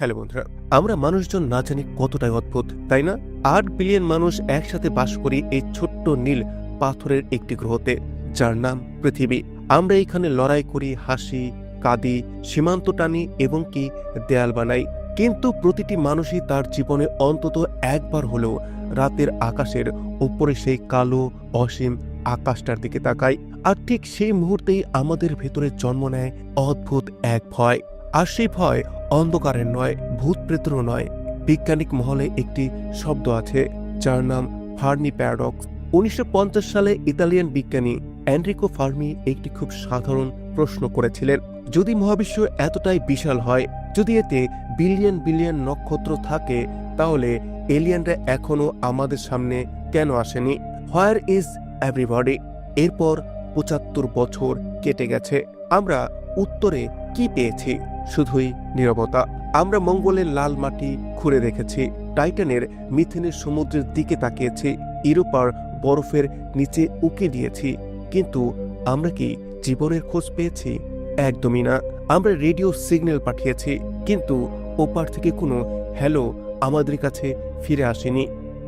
Hello বন্ধুরা, আমরা মানুষজন না জানি কতটাই অদ্ভুত, তাই না? 8 বিলিয়ন মানুষ একসাথে বাস করি এই ছোট্ট নীল পাথরের একটি গ্রহতে, যার নাম পৃথিবী। আমরা এখানে লড়াই করি, হাসি, কাঁদি, সীমান্ত টানি এবং কি দেয়াল বানাই। কিন্তু প্রতিটি মানুষই তার জীবনে অন্তত একবার হলেও রাতের আকাশের উপরে সেই কালো অসীম আকাশটার দিকে তাকায়। আর ঠিক সেই মুহূর্তেই আমাদের ভেতরে জন্ম নেয় অদ্ভুত এক ভয়। আর সেই ভয় অন্ধকারের নয়, ভূত প্রেতরও নয়। বৈজ্ঞানিক মহলে একটি শব্দ আছে যার নাম ফার্মি প্যারাডক্স। 1950 সালে ইতালিয়ান বিজ্ঞানী এনরিকো ফার্মি একটি খুব সাধারণ প্রশ্ন করেছিলেন, যদি মহাবিশ্ব এতটাই বিশাল হয়, যদি এতে বিলিয়ন বিলিয়ন নক্ষত্র থাকে, তাহলে এলিয়েনরা এখনো আমাদের সামনে কেন আসেনি? Where is everybody? এরপর 75 বছর কেটে গেছে। আমরা উত্তরে কি পেয়েছি? শুধুই নীরবতা। আমরা মঙ্গলের লাল মাটি খুঁড়ে দেখেছি, টাইটানের মিথেনের সমুদ্রের দিকে তাকিয়েছি, ইউরোপার বরফের নিচে উকি দিয়েছি, কিন্তু আমরা কি জীবনের খোঁজ পেয়েছি? একদমই না। আমরা রেডিও সিগন্যাল পাঠিয়েছি, কিন্তু ওপার থেকে কোনো হ্যালো আমাদের কাছে ফিরে আসেনি।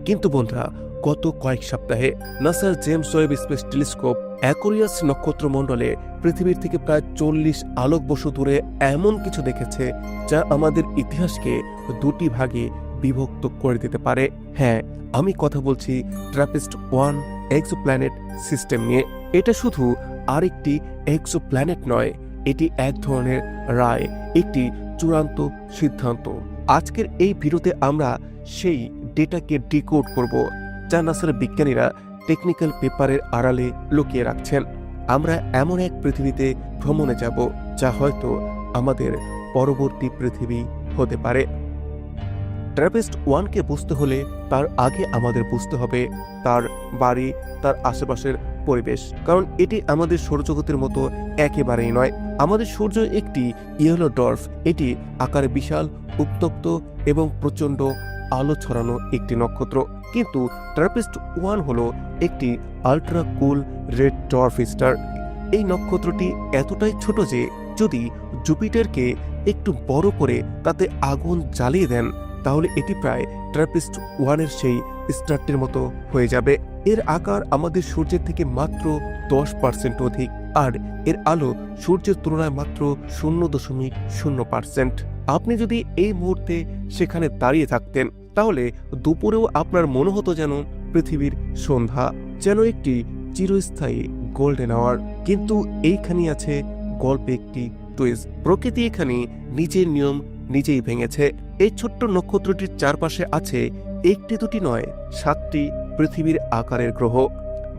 কিন্তু বন্ধুরা, গত কয়েক সপ্তাহে নাসার James Webb space telescope Aquarius নক্ষত্রমণ্ডলে পৃথিবীর থেকে প্রায় 40 আলোকবর্ষ দূরে এমন কিছু দেখেছে যা আমাদের ইতিহাসকে দুটি ভাগে বিভক্ত করে দিতে পারে। হ্যাঁ, আমি কথা বলছি ট্রাপিস্ট-1 এক্সোপ্ল্যানেট সিস্টেম নিয়ে। এটা শুধু আরেকটি এক্সোপ্ল্যানেট নয়, এটি এক ধরনের রায়, একটি চূড়ান্ত সিদ্ধান্ত। আজকের এই ভিডিওতে আমরা সেই ডেটাকে ডিকোড করব যা নাসার বিজ্ঞানীরা টেকনিক্যাল পেপারের আড়ালে লুকিয়ে রাখছেন। আমরা এমন এক পৃথিবীতে ভ্রমণে যাব যা হয়তো আমাদের পরবর্তী পৃথিবী হতে পারে। ট্রাপিস্ট-1কে বুঝতে হলে তার আগে আমাদের বুঝতে হবে তার বাড়ি, তার আশেপাশের পরিবেশ, কারণ এটি আমাদের সৌরজগতের মতো একেবারেই নয়। আমাদের সূর্য একটি ইয়েলো ডর্ফ, এটি আকারে বিশাল, উত্তপ্ত এবং প্রচণ্ড আলো ছড়ানো একটি নক্ষত্র। কিন্তু ট্রাপিস্ট-1 হলো একটি আল্ট্রা কুল রেড ডর্ফ স্টার। এই নক্ষত্রটি এতটাই ছোট যে যদি জুপিটারকে একটু বড় করে তাতে আগুন জ্বালিয়ে দেন, তাহলে এটি প্রায় ট্রাপিস্ট-1 সেই স্টারটির মতো হয়ে যাবে। এর আকার আমাদের সূর্যের থেকে মাত্র 10% অধিক, আর এর আলো সূর্যের তুলনায় মাত্র 0.0%। আপনি যদি এই মুহূর্তে সেখানে দাঁড়িয়ে থাকতেন, তাহলে দুপুরেও আপনার মনে হতো যেন পৃথিবীর সন্ধ্যা, যেন একটি চিরস্থায়ী গোল্ডেন আওয়ার। কিন্তু এইখানে আছে গল্পে একটি টুইস্ট। প্রকৃতি এখানে নিজের নিয়ম নিজেই ভেঙেছে। এই ছোট্ট নক্ষত্রটির চারপাশে আছে একটি দুটি নয়, 7টি পৃথিবীর আকারের গ্রহ।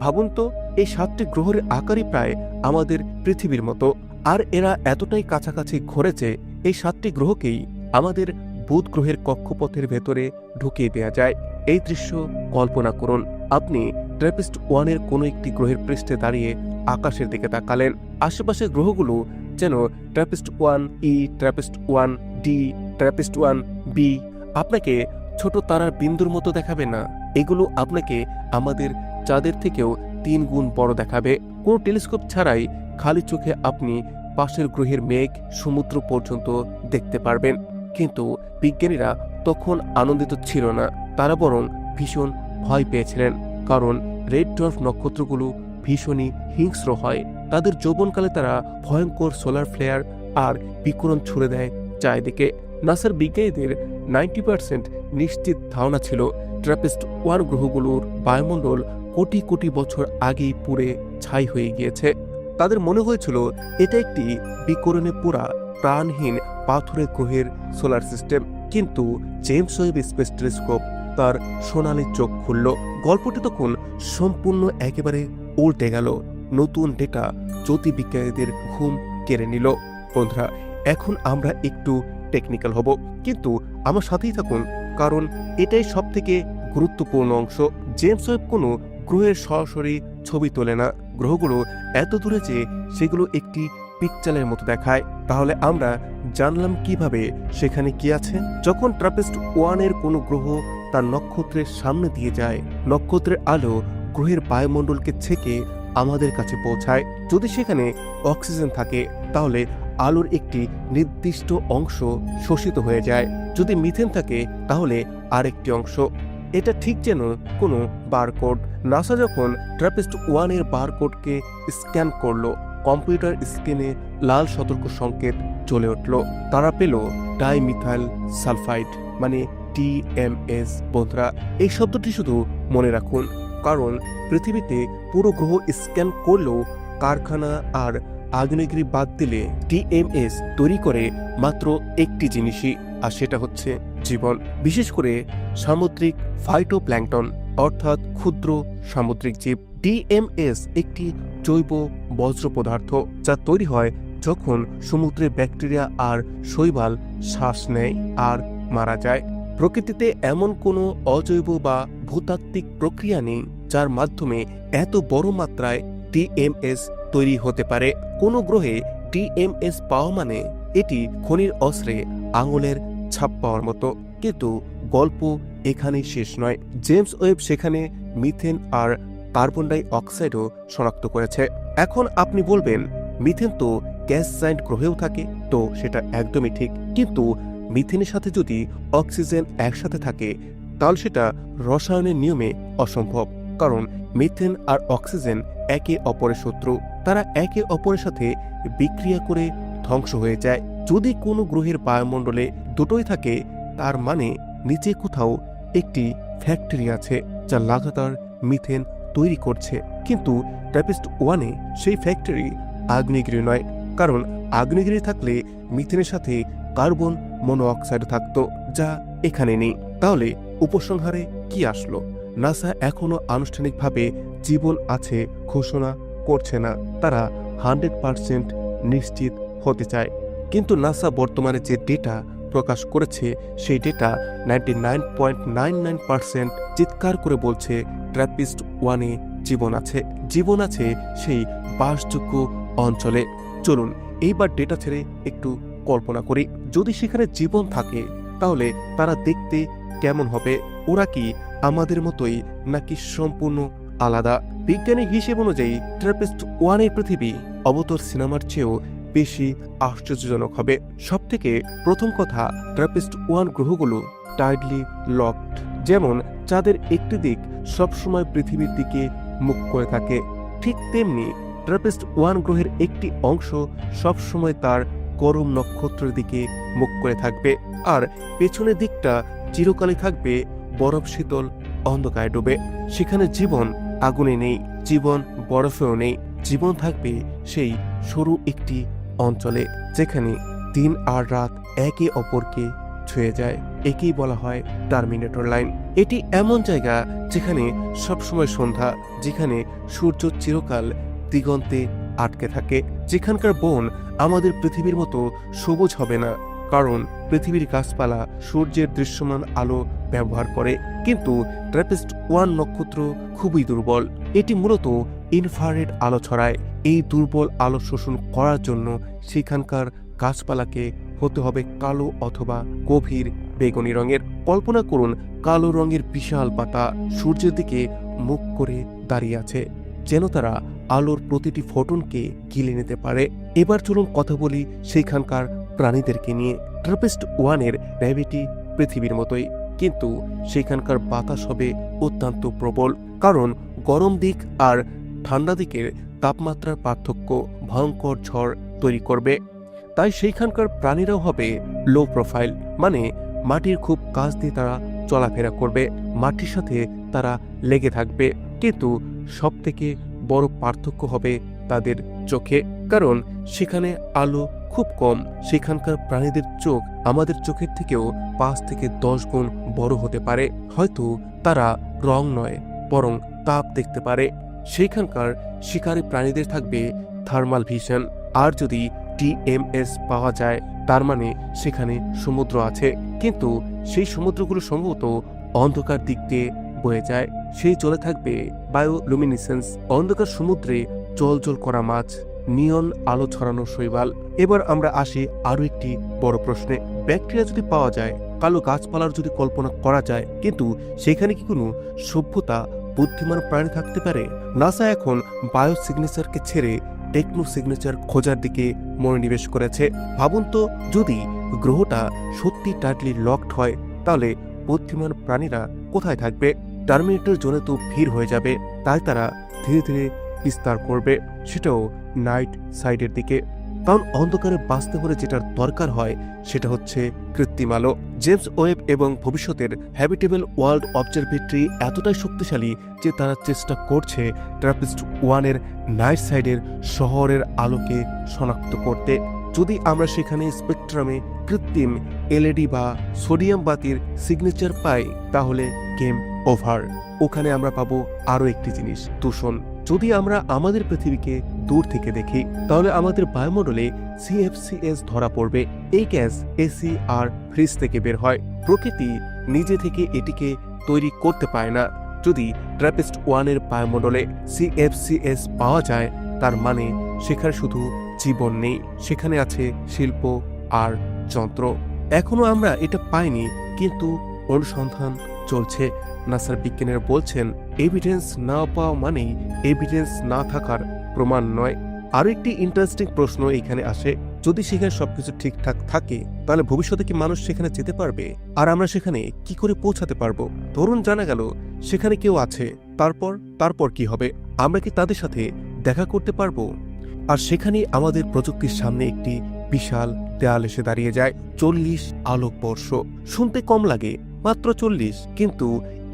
ভাবুন তো, এই 7টি গ্রহের আকারই প্রায় আমাদের পৃথিবীর মতো, আর এরা এতটাই কাছাকাছি ঘুরেছে এই 7টি গ্রহকেই আমাদের বুধ গ্রহের কক্ষপথের ভেতরে ঢুকিয়ে দেওয়া যায়। এই দৃশ্য কল্পনা করুন, আপনি ট্রাপিস্ট-1 কোনো একটি গ্রহের পৃষ্ঠে দাঁড়িয়ে আকাশের দিকে তাকালেন। আশেপাশের গ্রহগুলো যেন ট্রাপিস্ট-1 ই, ট্রাপিস্ট-1 ডি, ট্রাপিস্ট-1 বি আপনাকে ছোট তারার বিন্দুর মতো দেখাবে না, এগুলো আপনাকে আমাদের চাঁদের থেকেও 3 গুণ বড় দেখাবে। কোনো টেলিস্কোপ ছাড়াই খালি চোখে আপনি পাশের গ্রহের মেঘ, সমুদ্র পর্যন্ত দেখতে পারবেন। কিন্তু বিজ্ঞানীরা তখন আনন্দিত ছিল না, তারা বরং ভীষণ ভয় পেয়েছিলেন, কারণ রেড ডর্ফ নক্ষত্রগুলো ভীষণই হিংস্র হয়। তাদের যৌবনকালে তারা ভয়ঙ্কর সোলার ফ্লেয়ার আর বিকিরণ ছুড়ে দেয় চারিদিকে। নাসার বিজ্ঞানীদের 90% নিশ্চিত ধারণা ছিল ট্রাপিস্ট-1 গ্রহগুলোর বায়ুমণ্ডল কোটি কোটি বছর আগেই পুড়ে ছাই হয়ে গিয়েছে। তাদের মনে হয়েছিল এটা একটি বিকিরণে পুরা প্রাণহীন পাথরের গ্রহের সোলার সিস্টেম। কিন্তু জেমস ওয়েব স্পেস টেলিস্কোপ তার সোনালি চোখ খুলল। গল্পটি তখন সম্পূর্ণ একেবারে উল্টে গেল। নতুন ডেটা জ্যোতির্বিজ্ঞানীদের ঘুম কেড়ে নিল। বন্ধুরা, এখন আমরা একটু টেকনিক্যাল হব, কিন্তু আমার সাথেই থাকুন, কারণ এটাই সব থেকে গুরুত্বপূর্ণ অংশ। জেমস ওয়েব কোনো গ্রহের সরাসরি ছবি তোলে না। গ্রহগুলো এত দূরে যে সেগুলো একটি পিকচারের মতো দেখায়। তাহলে আমরা জানলাম কিভাবে সেখানে কি আছে? যখন ট্রাপিস্ট-1 কোনো গ্রহ তার নক্ষত্রের সামনে দিয়ে যায়, নক্ষত্রের আলো গ্রহের বায়ুমণ্ডলকে ছেকে আমাদের কাছে পৌঁছায়। যদি সেখানে অক্সিজেন থাকে, তাহলে আলোর একটি নির্দিষ্ট অংশ শোষিত হয়ে যায়। যদি মিথেন থাকে তাহলে আরেকটি অংশ। এটা ঠিক যেন কোনো বারকোড। নাসা যখন TRAPPIST-1 এর বারকোডকে স্ক্যান করলো, কম্পিউটার স্ক্রিনে লাল সতর্ক সংকেত জ্বলে উঠল। তারা পেল ডাইমিথাইল সালফাইড, মানে TMS। বন্ধুরা, এই শব্দটি শুধু মনে রাখুন, কারণ পৃথিবীতে পুরো গ্রহ স্ক্যান করলেও কারখানা আর আগ্নেয়গিরি বাদ দিলে TMS তৈরি করে মাত্র একটি জিনিসই, আর সেটা হচ্ছে জীবন। বিশেষ করে সামুদ্রিক ফাইটোপ্ল্যাঙ্কটন, অর্থাৎ ক্ষুদ্র সামুদ্রিক জীব। TMS একটি জৈব বজ্র পদার্থ যা তৈরি হয় যখন সমুদ্রে ব্যাকটেরিয়া আর শৈবাল শ্বাস নেয় আর মারা যায়। প্রকৃতিতে এমন কোনো অজৈব বা ভূতাত্ত্বিক প্রক্রিয়া নেই যার মাধ্যমে এত বড় মাত্রায় TMS তৈরি হতে পারে। কোনো গ্রহে TMS পাওয়া মানে এটি খনির অস্ত্রে আঙুলের ছাপ পাওয়ার মতো। কিন্তু গল্প এখানেই শেষ নয়। জেমস ওয়েব সেখানে মিথেন আর কার্বন ডাই অক্সাইডও শনাক্ত করেছে। এখন আপনি বলবেন, মিথেন তো গ্যাস জায়েন্ট গ্রহেও থাকে, তো সেটা একদমই ঠিক। কিন্তু মিথেনের সাথে যদি অক্সিজেন একসাথে থাকে তাহলে সেটা রসায়নের নিয়মে অসম্ভব, কারণ মিথেন আর অক্সিজেন একে অপরের শত্রু। তারা একে অপরের সাথে বিক্রিয়া করে ধ্বংস হয়ে যায়। যদি কোনো গ্রহের বায়ুমণ্ডলে দুটোই থাকে, তার মানে নিচে কোথাও একটি ফ্যাক্টরি আছে যা লাগাতার মিথেন তৈরি করছে। কিন্তু TRAPPIST-1 এ সেই ফ্যাক্টরি আগ্নেয়গিরি নয়, কারণ আগ্নেয়গিরি থাকলে মিথেনের সাথে কার্বন মনোঅক্সাইড থাকতো, যা এখানে নেই। তাহলে উপসংহারে কি আসলো? নাসা এখনো আনুষ্ঠানিকভাবে জীবন আছে ঘোষণা করছে না। তারা 100% নিশ্চিত হতে চায়। কিন্তু নাসা বর্তমানে যে ডেটা প্রকাশ করেছে সেই ডেটা 99.99% চিৎকার করে বলছে TRAPPIST-1 এ জীবন আছে। জীবন আছে সেই বাসযোগ্য অঞ্চলে। চলুন এইবার ডেটা ছেড়ে একটু কল্পনা করি। যদি সেখানে জীবন থাকে তাহলে তারা দেখতে কেমন হবে? ওরা কি আমাদের মতোই নাকি সম্পূর্ণ আলাদা? বিজ্ঞানের হিসেব অনুযায়ী TRAPPIST-1 এর পৃথিবী অবতর সিনেমার চেয়েও বেশি আশ্চর্যজনক হবে। সবথেকে প্রথম কথা, TRAPPIST-1 গ্রহগুলো টাইডলি লকড। যেমন চাঁদের একটি দিক সবসময় পৃথিবীর দিকে মুখ করে থাকে, ঠিক তেমনি TRAPPIST-1 গ্রহের একটি অংশ সবসময় তার গরম নক্ষত্রের দিকে মুখ করে থাকবে, আর পেছনের দিকটা চিরকালই থাকবে বরফ শীতল অন্ধকারে ডুবে। সেখানে জীবন আগুনে নেই, জীবন বরফেও নেই। জীবন থাকবে সেই সরু একটি অঞ্চলে যেখানে দিন আর রাত একে অপরকে ছুঁয়ে যায়। একেই বলা হয় টার্মিনেটর লাইন। এটি এমন জায়গা যেখানে সবসময় সন্ধ্যা, যেখানে সূর্য চিরকাল দিগন্তে আটকে থাকে, যেখানকার বন আমাদের পৃথিবীর মতো সবুজ হবে না, কারণ পৃথিবীর গাছপালা সূর্যের দৃশ্যমান আলো ব্যবহার করে। কিন্তু TRAPPIST-1 নক্ষত্র খুবই দুর্বল। এটি মূলত ইনফ্রারেড আলো ছড়ায়। এই দুর্বল আলো শোষণ করার জন্য সেখানকার গাছপালাকে হতে হবে কালো অথবা গভীর বেগুনি রঙের। কল্পনা করুন, কালো রঙের বিশাল পাতা সূর্যের দিকে মুখ করে দাঁড়িয়ে আছে, যেন তারা আলোর প্রতিটি ফোটনকে গিলে নিতে পারে। এবার চলুন কথা বলি সেইখানকার প্রাণীদেরকে নিয়ে। TRAPPIST-1 এর গ্র্যাভিটি পৃথিবীর মতোই, কিন্তু সেখানকার বাতাস হবে অত্যন্ত প্রবল, কারণ গরম দিক আর ঠান্ডা দিকের তাপমাত্রার পার্থক্য ভয়ঙ্কর ঝড় তৈরি করবে। তাই সেইখানকার প্রাণীরাও হবে লো প্রোফাইল, মানে মাটির খুব কাছ দিয়ে তারা চলাফেরা করবে, মাটির সাথে তারা লেগে থাকবে। কিন্তু সবথেকে বড় পার্থক্য হবে তাদের চোখে, কারণ সেখানে আলো খুব কম। সেখানকার প্রাণীদের চোখ আমাদের চোখের থেকেও 5 থেকে 10 গুণ বড় হতে পারে। হয়তো তারা রং নয়, বরং তাপ দেখতে পারে। সেখানকার শিকারী প্রাণীদের থাকবে থার্মাল ভিশন। আর যদি TMS পাওয়া যায়, তার মানে সেখানে সমুদ্র আছে, কিন্তু সেই সমুদ্রগুলো সম্ভবত অন্ধকার দিক দিয়ে বয়ে যায়। সেই চলে থাকবে বায়োলুমিনেসেন্স, অন্ধকার সমুদ্রে জল করা মাছ, নিয়ন আলো ছড়ানো শৈবাল। এবার আমরা আসি আরো একটি বড় প্রশ্নে। ব্যাকটেরিয়া যদি পাওয়া যায়, কালো গাছপালার যদি কল্পনা করা যায়, কিন্তু সেখানে কি কোনো সভ্যতা, বুদ্ধিমান প্রাণী থাকতে পারে? নাসা এখন বায়োসিগনেচারকে ছেড়ে টেকনো সিগনেচার খোঁজার দিকে মনোনিবেশ করেছে। ভাবুন তো, যদি গ্রহটা সত্যি টাইটলি লকড হয়, তাহলে বুদ্ধিমান প্রাণীরা কোথায় থাকবে? টার্মিনেটর জোনে তো ভিড় হয়ে যাবে, তাই তারা ধীরে ধীরে বিস্তার করবে, সেটাও নাইট সাইডের দিকে। কারণ অন্ধকারে বাঁচতে হলে যেটার দরকার হয় সেটা হচ্ছে কৃত্রিম আলো। জেমস ওয়েব এবং ভবিষ্যতের হ্যাবিটেবল ওয়ার্ল্ড অবজারভেটরি এতটাই শক্তিশালী যে তারা চেষ্টা করছে ট্রাপিস্ট-1-এর নাইট সাইডের শহরের আলোকে শনাক্ত করতে। যদি আমরা সেখানে স্পেকট্রামে কৃত্রিম এলইডি বা সোডিয়াম বাতির সিগনেচার পাই, তাহলে গেম ওভার। ওখানে আমরা পাবো আরও একটি জিনিস, দূষণ। যদি আমরা আমাদের পৃথিবীকে দূর থেকে দেখি, তাহলে আমাদের বায়ুমণ্ডলে CFCs ধরা পড়বে। এই গ্যাস এসি আর ফ্রিজ থেকে বের হয়। প্রকৃতি নিজে থেকে এটিকে তৈরি করতে পারে না। যদি ট্রাপিস্ট-1-এর বায়ুমণ্ডলে CFCs পাওয়া যায়, তার মানে সেখানে শুধু জীবন নেই, সেখানে আছে শিল্প আর যন্ত্র। এখনো আমরা এটা পাইনি, কিন্তু অনুসন্ধান চলছে। নাসার বিজ্ঞানীরা বলছেন, এভিডেন্স না পাওয়া মানেই এভিডেন্স না থাকার প্রমাণ নয়। আরো একটি ইন্টারেস্টিং প্রশ্ন এখানে আসে, যদি সেখানে সবকিছু ঠিকঠাক থাকে, তাহলে ভবিষ্যতে কি মানুষ সেখানে যেতে পারবে? আর আমরা সেখানে কি করে পৌঁছাতে পারবো? ধরুন জানা গেল সেখানে কেউ আছে, তারপর কি হবে? আমরা কি তাদের সাথে দেখা করতে পারবো? আর সেখানে আমাদের প্রযুক্তির সামনে একটি বিশাল দেয়াল এসে দাঁড়িয়ে যায়। 40 আলোকবর্ষ। শুনতে কম লাগে, মাত্র 40, কিন্তু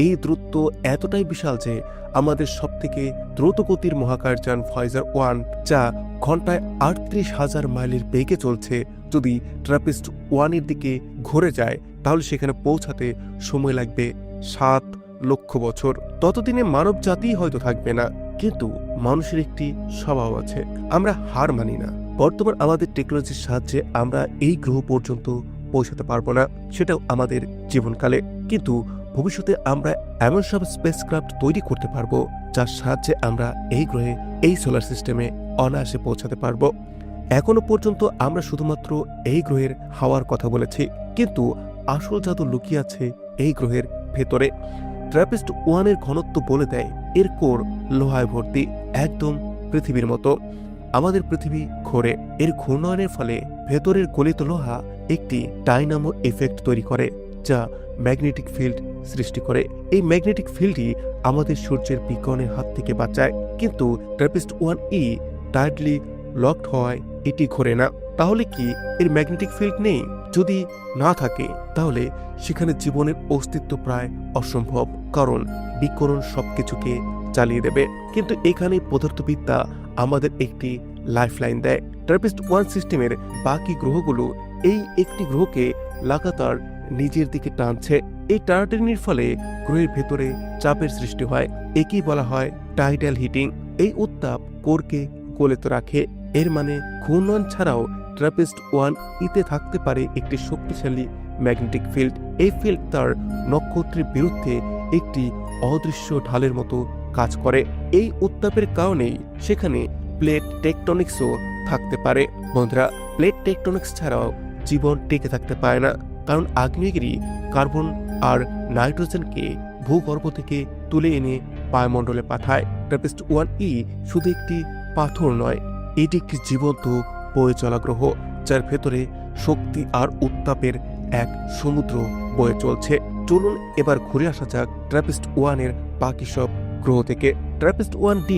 এই দূরত্ব এতটাই বিশাল যে আমাদের সবথেকে দ্রুতগতির মহাকাশযান ভয়েজার-1, যা ঘন্টায় 38,000 মাইলের বেগে চলছে, যদি ট্রাপিস্ট-1-এর দিকে ঘুরে যায়, তাহলে সেখানে পৌঁছাতে সময় লাগবে 7 লক্ষ বছর। ততদিনে মানব জাতিই হয়তো থাকবে না। কিন্তু মানুষের একটি স্বভাব আছে, আমরা হার মানি না। বর্তমান আমাদের টেকনোলজির সাহায্যে আমরা এই গ্রহ পর্যন্ত পৌঁছাতে পারবো না, সেটাও আমাদের জীবনকালে। কিন্তু ভবিষ্যতে আমরা এমন সব স্পেসক্রাফট তৈরি করতে পারবো, যার সাহায্যে আমরা এই গ্রহে, এই সোলার সিস্টেমে অনায়াসে পৌঁছাতে পারবো। এখনো পর্যন্ত আমরা শুধুমাত্র এই গ্রহের হাওয়ার কথা বলেছি, কিন্তু আসল জাদু লুকিয়ে আছে এই গ্রহের ভেতরে। ট্রাপিস্ট-1-এর ঘনত্ব বলে দেয় এর কোর লোহায় ভর্তি, একদম পৃথিবীর মতো। আমাদের পৃথিবী ঘোরে, এর ঘূর্ণয়নের ফলে ভেতরের গলিত লোহা একটি ডাইনামো এফেক্ট তৈরি করে, যা ম্যাগনেটিক ফিল্ড সৃষ্টি করে। এই ম্যাগনেটিক ফিল্ডই আমাদের সূর্যের বিকিরণের হাত থেকে বাঁচায়। কিন্তু ট্রাপিস্ট-1e টাইটলি লকড হওয়ায় এটি ঘোরে না। তাহলে কি এর ম্যাগনেটিক ফিল্ড নেই? যদি না থাকে, তাহলে সেখানে জীবনের অস্তিত্ব প্রায় অসম্ভব, কারণ বিকিরণ সবকিছুকে চালিয়ে দেবে। কিন্তু এখানে পদার্থবিদ্যা আমাদের একটি লাইফলাইন দেয়। ট্রাপিস্ট-1 সিস্টেমের বাকি গ্রহগুলো এই একটি গ্রহকে লাগাতার নিজের দিকে টানছে। এই টানাটানির ফলে গ্রহের ভেতরে চাপের সৃষ্টি হয়, একেই বলা হয় টাইডাল হিটিং। এই উত্তাপ কোরকে গলিত রাখে। এর মানে ঘূর্ণন ছাড়াও ট্রাপিস্ট-1-তে থাকতে পারে একটি শক্তিশালী ম্যাগনেটিক ফিল্ড। এই ফিল্ড তার নক্ষত্রের বিরুদ্ধে একটি অদৃশ্য ঢালের মতো কাজ করে। এই উত্তাপের কারণেই সেখানে প্লেট টেকটনিক্সও থাকতে পারে। বন্ধুরা, প্লেট টেকটনিক্স ছাড়াও জীবন টিকে থাকতে পারে না, কারণ আগ্নেয়গিরি কার্বন আর নাইট্রোজেনকে ভূগর্ভ থেকে তুলে এনে বায়ুমণ্ডলে পাঠায়। ট্রাপিস্ট-1e শুধু একটি পাথর নয়, এটি একটি জীবন্ত বয়ে চলা গ্রহ, যার ভেতরে শক্তি আর উত্তাপের এক সমুদ্র বয়ে চলছে। চলুন এবার ঘুরে আসা যাক ট্রাপিস্ট-1-এর বাকি সব গ্রহ থেকে। ট্রাপিস্ট-1d,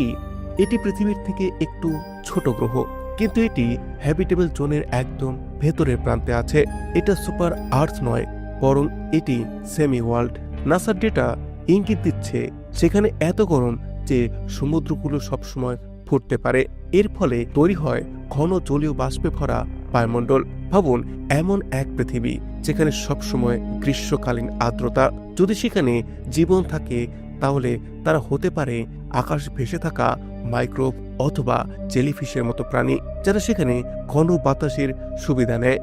এটি পৃথিবীর থেকে একটু ছোট গ্রহ, কিন্তু এটি হ্যাবিটেবল জোনের একদম ভেতরের প্রান্তে আছে। এটা সুপার আর্থ নয়, বরং এটি সেমি ওয়ার্ল্ড। নাসার ডেটা ইঙ্গিত দিচ্ছে সেখানে এত গরম যে সমুদ্রগুলো সবসময় ফুটতে পারে। এর ফলে তৈরি হয় ঘন জলীয় বাষ্পে ভরা বায়ুমণ্ডল। ভাবুন, এমন এক পৃথিবী যেখানে সবসময় গ্রীষ্মকালীন আর্দ্রতা। যদি সেখানে জীবন থাকে, তাহলে তারা হতে পারে আকাশ ভেসে থাকা মাইক্রোব অথবা জেলিফিশের মতো প্রাণী, যারা সেখানে ঘন বাতাসের সুবিধা নেয়।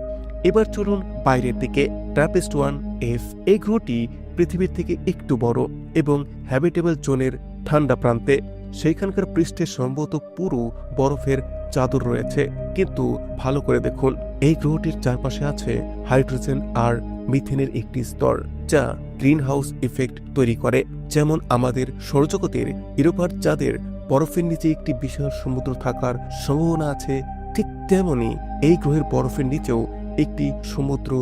এবার চলুন বাইরের দিকে। ট্রাপিস্ট-1f, এই গ্রহটি পৃথিবীর থেকে একটু বড় এবং হ্যাবিটেবল জোনের ঠান্ডা প্রান্তে। সেইখানকার পৃষ্ঠে সম্ভবত পুরো বরফের চাদর রয়েছে। কিন্তু ভালো করে দেখুন, এই গ্রহটির চারপাশে আছে হাইড্রোজেন আর মিথেনের একটি স্তর, যা গ্রিন হাউস ইফেক্ট তৈরি করে। যেমন আমাদের সৌরজগতের ইউরোপার চাঁদের বরফের নিচে একটি বিশাল সমুদ্র থাকার সম্ভাবনা আছে, ঠিক তেমনি এই গ্রহের বরফের নিচেও একটি সমুদ্র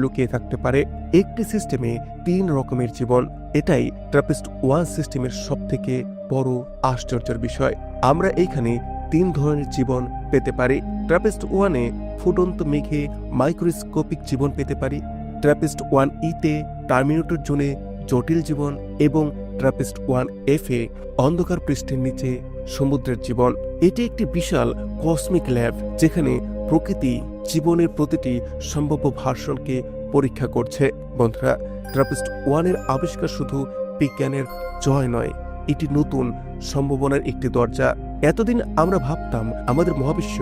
লুকিয়ে থাকতে পারে। একটি সিস্টেমে 3 রকমের জীবন, এটাই TRAPPIST-1 সিস্টেমের সবথেকে বড় আশ্চর্যের বিষয়। আমরা এইখানে 3 ধরনের জীবন পেতে পারি। TRAPPIST-1-এ ফুটন্ত মেঘে মাইক্রোস্কোপিক জীবন পেতে পারি, TRAPPIST-1E-তে টার্মিনেটর জোনে জটিল জীবন এবং TRAPPIST-1F-এ অন্ধকার পৃষ্ঠের নিচে সমুদ্রের জীবন। এটি একটি বিশাল কসমিক ল্যাব যেখানে প্রকৃতি জীবনের প্রতিটি সম্ভাব্য ভার্সনকে পরীক্ষা করছে। বন্ধুরা, TRAPPIST-1-এর আবিষ্কার শুধু বিজ্ঞানের জয় নয়, এটি নতুন সম্ভাবনার একটি দরজা। এতদিন আমরা ভাবতাম আমাদের মহাবিশ্ব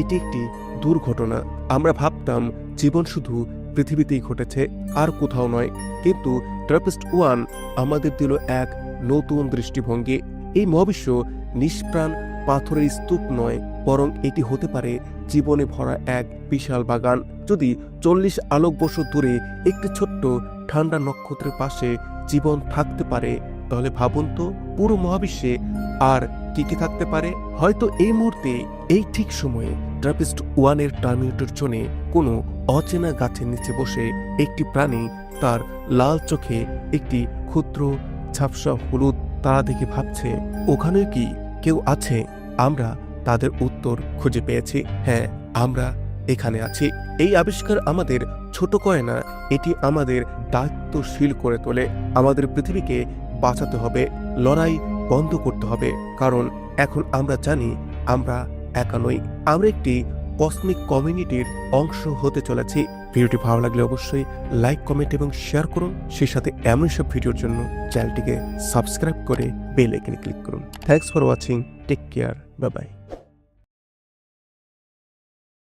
এটি একটি দুর্ঘটনা, আমরা ভাবতাম জীবন শুধু পৃথিবীতেই ঘটেছে আর কোথাও নয়। কিন্তু TRAPPIST-1 আমাদের দিল এক নতুন দৃষ্টিভঙ্গি। এই মহাবিশ্ব নিষ্প্রাণ পাথরের স্তূপ নয়, বরং এটি হতে পারে জীবনে ভরা এক বিশাল বাগান। যদি 40 আলোকবর্ষ দূরে একটি ছোট্ট ঠান্ডা নক্ষত্রের পাশে জীবন থাকতে পারে, তাহলে ভাবুন তো পুরো মহাবিশ্বে আর কি কি থাকতে পারে। হয়তো এই মুহূর্তে এই ঠিক সময়ে TRAPPIST-1-এর টার্মিনেটর জোনে কোনো অচেনা গাছের নিচে বসে একটি প্রাণী তার লাল চোখে একটি ক্ষুদ্র ঝাপসা হলুদ তারা দেখে ভাবছে, ওখানে কি কেউ আছে? আমরা তাদের উত্তর খুঁজে পেয়েছি। হ্যাঁ, আমরা এখানে আছি। এই আবিষ্কার আমাদের ছোট করে না, এটি আমাদের দায়িত্বশীল করে তোলে। আমাদের পৃথিবীকে বাঁচাতে হবে, লড়াই বন্ধ করতে হবে, কারণ এখন আমরা জানি আমরা একা নই, আমরা একটি কসমিক কমিউনিটির অংশ হতে চলেছি। ভিডিওটি ভালো লাগলে অবশ্যই লাইক, কমেন্ট এবং শেয়ার করুন। সেই সাথে এমন সব ভিডিওর জন্য চ্যানেলটিকে সাবস্ক্রাইব করে বেল আইকনে ক্লিক করুন। Thanks for watching, take care, bye by.